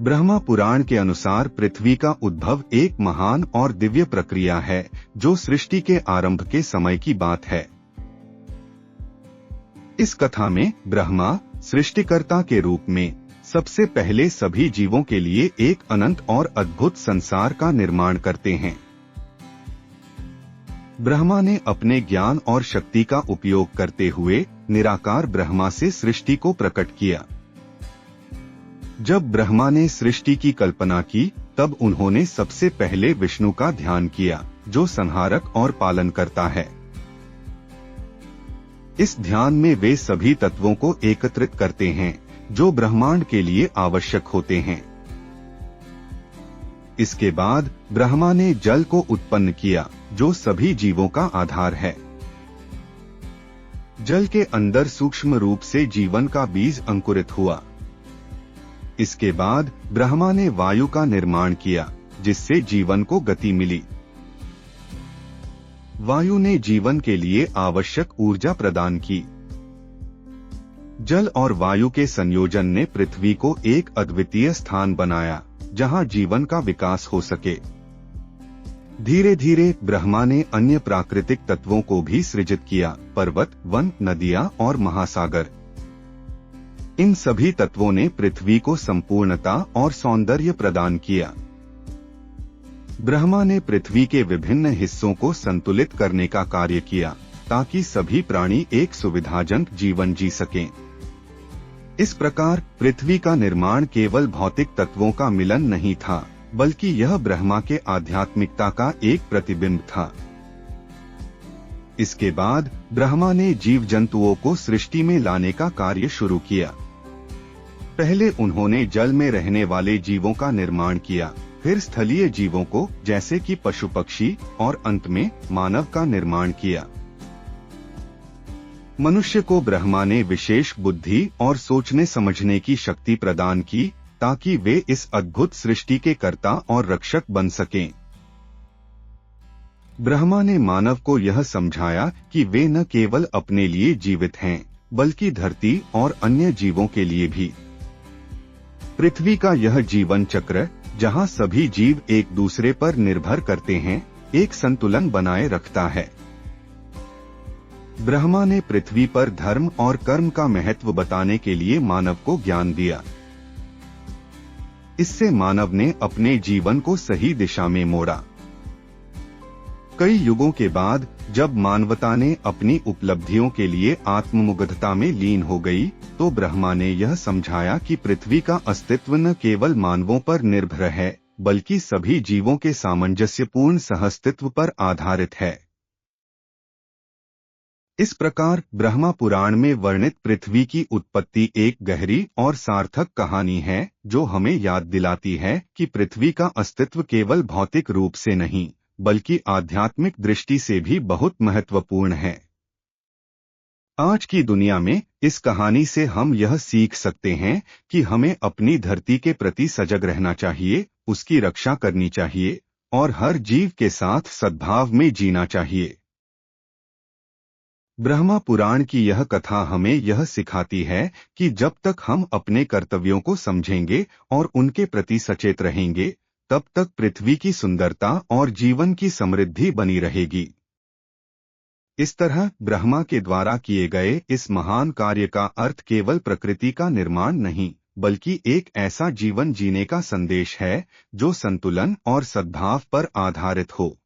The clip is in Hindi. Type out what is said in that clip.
ब्रह्मा पुराण के अनुसार पृथ्वी का उद्भव एक महान और दिव्य प्रक्रिया है जो सृष्टि के आरंभ के समय की बात है। इस कथा में ब्रह्मा सृष्टिकर्ता के रूप में सबसे पहले सभी जीवों के लिए एक अनंत और अद्भुत संसार का निर्माण करते हैं। ब्रह्मा ने अपने ज्ञान और शक्ति का उपयोग करते हुए निराकार ब्रह्मा से सृष्टि को प्रकट किया। जब ब्रह्मा ने सृष्टि की कल्पना की तब उन्होंने सबसे पहले विष्णु का ध्यान किया जो संहारक और पालन करता है। इस ध्यान में वे सभी तत्वों को एकत्रित करते हैं जो ब्रह्मांड के लिए आवश्यक होते हैं। इसके बाद ब्रह्मा ने जल को उत्पन्न किया जो सभी जीवों का आधार है। जल के अंदर सूक्ष्म रूप से जीवन का बीज अंकुरित हुआ। इसके बाद ब्रह्मा ने वायु का निर्माण किया जिससे जीवन को गति मिली। वायु ने जीवन के लिए आवश्यक ऊर्जा प्रदान की। जल और वायु के संयोजन ने पृथ्वी को एक अद्वितीय स्थान बनाया जहां जीवन का विकास हो सके। धीरे धीरे ब्रह्मा ने अन्य प्राकृतिक तत्वों को भी सृजित किया, पर्वत, वन, नदियां और महासागर। इन सभी तत्वों ने पृथ्वी को संपूर्णता और सौंदर्य प्रदान किया। ब्रह्मा ने पृथ्वी के विभिन्न हिस्सों को संतुलित करने का कार्य किया ताकि सभी प्राणी एक सुविधाजनक जीवन जी सकें। इस प्रकार पृथ्वी का निर्माण केवल भौतिक तत्वों का मिलन नहीं था, बल्कि यह ब्रह्मा के आध्यात्मिकता का एक प्रतिबिंब था। इसके बाद ब्रह्मा ने जीव जंतुओं को सृष्टि में लाने का कार्य शुरू किया। पहले उन्होंने जल में रहने वाले जीवों का निर्माण किया, फिर स्थलीय जीवों को जैसे कि पशु पक्षी और अंत में मानव का निर्माण किया। मनुष्य को ब्रह्मा ने विशेष बुद्धि और सोचने समझने की शक्ति प्रदान की ताकि वे इस अद्भुत सृष्टि के कर्ता और रक्षक बन सकें। ब्रह्मा ने मानव को यह समझाया कि वे न केवल अपने लिए जीवित हैं, बल्कि धरती और अन्य जीवों के लिए भी। पृथ्वी का यह जीवन चक्र जहां सभी जीव एक दूसरे पर निर्भर करते हैं, एक संतुलन बनाए रखता है। ब्रह्मा ने पृथ्वी पर धर्म और कर्म का महत्व बताने के लिए मानव को ज्ञान दिया। इससे मानव ने अपने जीवन को सही दिशा में मोड़ा। कई युगों के बाद जब मानवता ने अपनी उपलब्धियों के लिए आत्ममुग्धता में लीन हो गई, तो ब्रह्मा ने यह समझाया कि पृथ्वी का अस्तित्व न केवल मानवों पर निर्भर है, बल्कि सभी जीवों के सामंजस्यपूर्ण सहअस्तित्व पर आधारित है। इस प्रकार ब्रह्मा पुराण में वर्णित पृथ्वी की उत्पत्ति एक गहरी और सार्थक कहानी है जो हमें याद दिलाती है कि पृथ्वी का अस्तित्व केवल भौतिक रूप से नहीं, बल्कि आध्यात्मिक दृष्टि से भी बहुत महत्वपूर्ण है। आज की दुनिया में इस कहानी से हम यह सीख सकते हैं कि हमें अपनी धरती के प्रति सजग रहना चाहिए, उसकी रक्षा करनी चाहिए और हर जीव के साथ सद्भाव में जीना चाहिए। ब्रह्मा पुराण की यह कथा हमें यह सिखाती है कि जब तक हम अपने कर्तव्यों को समझेंगे और उनके प्रति सचेत रहेंगे, तब तक पृथ्वी की सुंदरता और जीवन की समृद्धि बनी रहेगी। इस तरह ब्रह्मा के द्वारा किए गए इस महान कार्य का अर्थ केवल प्रकृति का निर्माण नहीं, बल्कि एक ऐसा जीवन जीने का संदेश है जो संतुलन और सद्भाव पर आधारित हो।